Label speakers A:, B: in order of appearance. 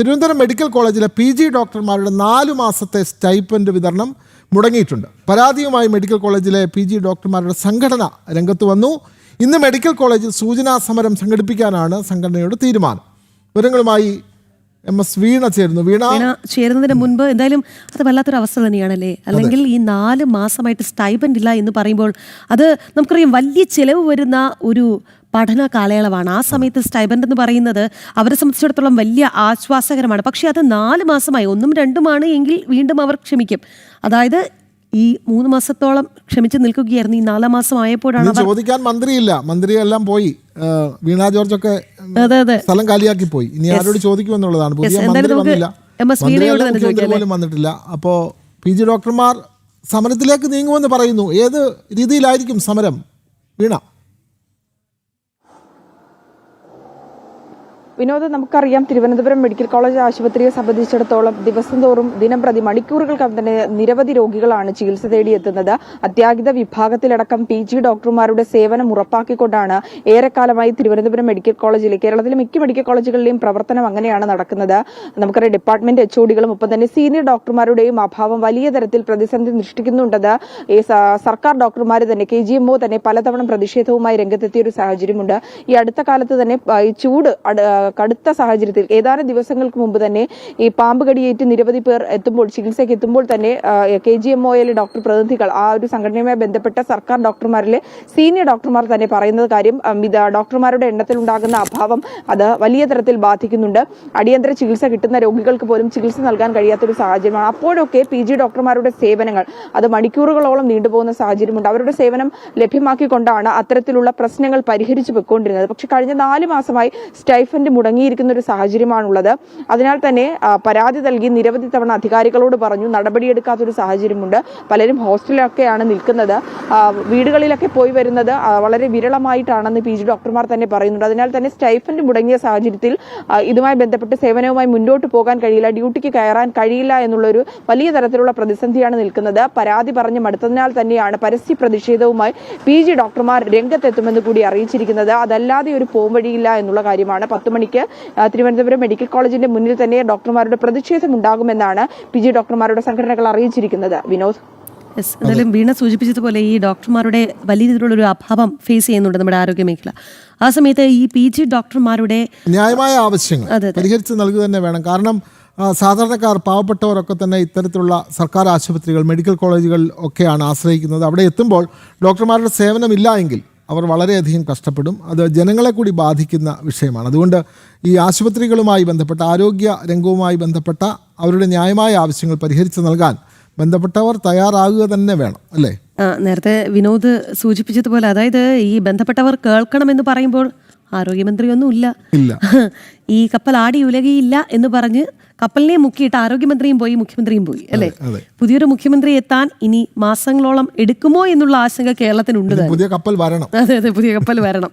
A: Thiruvananthapuram medical കോളേജിലെ PG ഡോക്ടർമാരുടെ 4 മാസത്തെ സ്റ്റൈപ്പൻഡ് വിതരണം മുടങ്ങിയിട്ടുണ്ട്. പരാതിയുമായി മെഡിക്കൽ കോളേജിലെ PG ഡോക്ടർമാരുടെ സംഘടന രംഗത്ത് വന്നു. ഇന്ന് മെഡിക്കൽ കോളേജിൽ സൂചനാ സമരം സംഘടിപ്പിക്കാനാണ് സംഘടനയുടെ തീരുമാനം. വിവരങ്ങളുമായി MS വീണ ചേരുന്നു. വീണ
B: ചേരുന്നതിന് മുൻപ് എന്തായാലും അത് വല്ലാത്തൊരു അവസ്ഥ തന്നെയാണല്ലേ. അല്ലെങ്കിൽ ഈ 4 മാസമായിട്ട് സ്റ്റൈപ്പൻഡ് ഇല്ല എന്ന് പറയുമ്പോൾ അത് നമുക്കറിയാം വലിയ ചിലവ് വരുന്ന ഒരു പഠന കാലയളവാണ്. ആ സമയത്ത് സ്റ്റൈപ്പൻഡ് എന്ന് പറയുന്നത് അവരെ സംബന്ധിച്ചിടത്തോളം വലിയ ആശ്വാസകരമാണ്. പക്ഷെ അത് 4 മാസമായി 1ഉം 2ഉമാണ് എങ്കിൽ വീണ്ടും അവർ ക്ഷമിക്കും. അതായത് ഈ 3 മാസത്തോളം ക്ഷമിച്ച് നിൽക്കുകയായിരുന്നു. ഈ 4 മാസം ആയപ്പോഴാണ്
A: ചോദിക്കാൻ മന്ത്രിയില്ല, മന്ത്രിയെല്ലാം പോയി. വീണ ജോർജ് ഒക്കെ സ്ഥലം കാലിയാക്കി പോയി. ഇനി ആരോട് ചോദിക്കുമെന്നുള്ളതാണ്. പുതിയ മന്ത്രി വന്നില്ല, മന്ത്രി പോലും വന്നിട്ടില്ല. അപ്പോൾ PG ഡോക്ടർമാർ സമരത്തിലേക്ക് നീങ്ങുമെന്ന് പറയുന്നു. ഏത് രീതിയിലായിരിക്കും സമരം വീണ?
C: വിനോദ്, നമുക്കറിയാം തിരുവനന്തപുരം മെഡിക്കൽ കോളേജ് ആശുപത്രിയെ സംബന്ധിച്ചിടത്തോളം ദിവസം തോറും ദിനംപ്രതി മണിക്കൂറുകൾക്കകം തന്നെ നിരവധി രോഗികളാണ് ചികിത്സ തേടിയെത്തുന്നത്. അത്യാഹിത വിഭാഗത്തിലടക്കം PG ഡോക്ടർമാരുടെ സേവനം ഉറപ്പാക്കിക്കൊണ്ടാണ് ഏറെക്കാലമായി തിരുവനന്തപുരം മെഡിക്കൽ കോളേജിലെ കേരളത്തിലെ മിക്ക മെഡിക്കൽ കോളേജുകളിലെയും പ്രവർത്തനം അങ്ങനെയാണ് നടക്കുന്നത്. നമുക്കറിയാം ഡിപ്പാർട്ട്മെന്റ് HODകളും ഒപ്പം തന്നെ സീനിയർ ഡോക്ടർമാരുടെയും അഭാവം വലിയ തരത്തിൽ പ്രതിസന്ധി സൃഷ്ടിക്കുന്നുണ്ടത്. ഈ സർക്കാർ ഡോക്ടർമാർ തന്നെ KGMO തന്നെ പലതവണ പ്രതിഷേധവുമായി രംഗത്തെത്തിയ ഒരു സാഹചര്യമുണ്ട്. ഈ അടുത്ത കാലത്ത് തന്നെ ഈ ചൂട് കടുത്ത സാഹചര്യത്തിൽ ഏതാനും ദിവസങ്ങൾക്ക് മുമ്പ് തന്നെ ഈ പാമ്പ് കടിയേറ്റ് നിരവധി പേർ എത്തുമ്പോൾ ചികിത്സയ്ക്ക് എത്തുമ്പോൾ തന്നെ KGMOയിലെ ഡോക്ടർ പ്രതിനിധികൾ ആ ഒരു സംഘടനയുമായി ബന്ധപ്പെട്ട സർക്കാർ ഡോക്ടർമാരിലെ സീനിയർ ഡോക്ടർമാർ തന്നെ പറയുന്നത് കാര്യം ഡോക്ടർമാരുടെ എണ്ണത്തിൽ ഉണ്ടാകുന്ന അഭാവം അത് വലിയ തരത്തിൽ ബാധിക്കുന്നുണ്ട്. അടിയന്തര ചികിത്സ കിട്ടുന്ന രോഗികൾക്ക് പോലും ചികിത്സ നൽകാൻ കഴിയാത്തൊരു സാഹചര്യമാണ്. അപ്പോഴൊക്കെ PG ഡോക്ടർമാരുടെ സേവനങ്ങൾ അത് മണിക്കൂറുകളോളം നീണ്ടുപോകുന്ന സാഹചര്യമുണ്ട്. അവരുടെ സേവനം ലഭ്യമാക്കിക്കൊണ്ടാണ് അത്തരത്തിലുള്ള പ്രശ്നങ്ങൾ പരിഹരിച്ചു വെക്കൊണ്ടിരുന്നത്. പക്ഷെ കഴിഞ്ഞ 4 മാസമായി സ്റ്റൈഫൻഡ് മുടങ്ങിയിരിക്കുന്ന ഒരു സാഹചര്യമാണുള്ളത്. അതിനാൽ തന്നെ പരാതി നൽകി നിരവധി തവണ അധികാരികളോട് പറഞ്ഞു, നടപടിയെടുക്കാത്തൊരു സാഹചര്യമുണ്ട്. പലരും ഹോസ്റ്റലിലൊക്കെയാണ് നിൽക്കുന്നത്, വീടുകളിലൊക്കെ പോയി വരുന്നത് വളരെ വിരളമായിട്ടാണെന്ന് PG ഡോക്ടർമാർ തന്നെ പറയുന്നുണ്ട്. അതിനാൽ തന്നെ സ്റ്റൈഫൻഡ് മുടങ്ങിയ സാഹചര്യത്തിൽ ഇതുമായി ബന്ധപ്പെട്ട് സേവനവുമായി മുന്നോട്ട് പോകാൻ കഴിയില്ല, ഡ്യൂട്ടിക്ക് കയറാൻ കഴിയില്ല എന്നുള്ളൊരു വലിയ തരത്തിലുള്ള പ്രതിസന്ധിയാണ് നിൽക്കുന്നത്. പരാതി പറഞ്ഞ് മടുത്തതിനാൽ തന്നെയാണ് പരസ്യ പ്രതിഷേധവുമായി PG ഡോക്ടർമാർ രംഗത്തെത്തുമെന്ന് കൂടി അറിയിച്ചിരിക്കുന്നത്. അതല്ലാതെ ഒരു പോംവഴിയില്ല എന്നുള്ള കാര്യമാണ്. 10 മണിക്ക് തിരുവനന്തപുരം മെഡിക്കൽ കോളേജിന്റെ മുന്നിൽ തന്നെ ഡോക്ടർമാരുടെ പ്രതിഷേധം ഉണ്ടാകുമെന്നാണ് PG ഡോക്ടർമാരുടെ സംഘടനകൾ അറിയിച്ചിരിക്കുന്നത്. വിനോദ്,
B: എന്തായാലും വീണ സൂചിപ്പിച്ചതുപോലെ ഈ ഡോക്ടർമാരുടെ വലിയ രീതിയിലുള്ള ഒരു അഭാവം ഫേസ് ചെയ്യുന്നുണ്ട് നമ്മുടെ ആരോഗ്യ മേഖല. ആ സമയത്ത് ഈ PG ഡോക്ടർമാരുടെ
A: ന്യായമായ ആവശ്യങ്ങൾ പരിഹരിച്ച് നൽകുക തന്നെ വേണം. കാരണം സാധാരണക്കാർ, പാവപ്പെട്ടവരൊക്കെ തന്നെ ഇത്തരത്തിലുള്ള സർക്കാർ ആശുപത്രികൾ, മെഡിക്കൽ കോളേജുകൾ ഒക്കെയാണ് ആശ്രയിക്കുന്നത്. അവിടെ എത്തുമ്പോൾ ഡോക്ടർമാരുടെ സേവനമില്ല എങ്കിൽ അവർ വളരെയധികം കഷ്ടപ്പെടും. അത് ജനങ്ങളെ കൂടി ബാധിക്കുന്ന വിഷയമാണ്. അതുകൊണ്ട് ഈ ആശുപത്രികളുമായി ബന്ധപ്പെട്ട, ആരോഗ്യ രംഗവുമായി ബന്ധപ്പെട്ട അവരുടെ ന്യായമായ ആവശ്യങ്ങൾ പരിഹരിച്ച് നൽകാൻ ബന്ധപ്പെട്ടവർ തയ്യാറാകുക തന്നെ വേണം, അല്ലേ?
B: നേരത്തെ വിനോദ് സൂചിപ്പിച്ചതുപോലെ, അതായത് ഈ ബന്ധപ്പെട്ടവർ കേൾക്കണമെന്ന് പറയുമ്പോൾ ആരോഗ്യമന്ത്രിയൊന്നും ഇല്ല. ഈ കപ്പൽ ആടി ഉലകിയില്ല എന്ന് പറഞ്ഞ് കപ്പലിനെ മുക്കിയിട്ട് ആരോഗ്യമന്ത്രിയും പോയി, മുഖ്യമന്ത്രിയും പോയി, അല്ലേ? പുതിയൊരു മുഖ്യമന്ത്രി എത്താൻ ഇനി മാസങ്ങളോളം എടുക്കുമോ എന്നുള്ള ആശങ്ക കേരളത്തിനുണ്ട്.
A: പുതിയ കപ്പൽ വരണം.
B: അതെ, പുതിയ കപ്പൽ വരണം.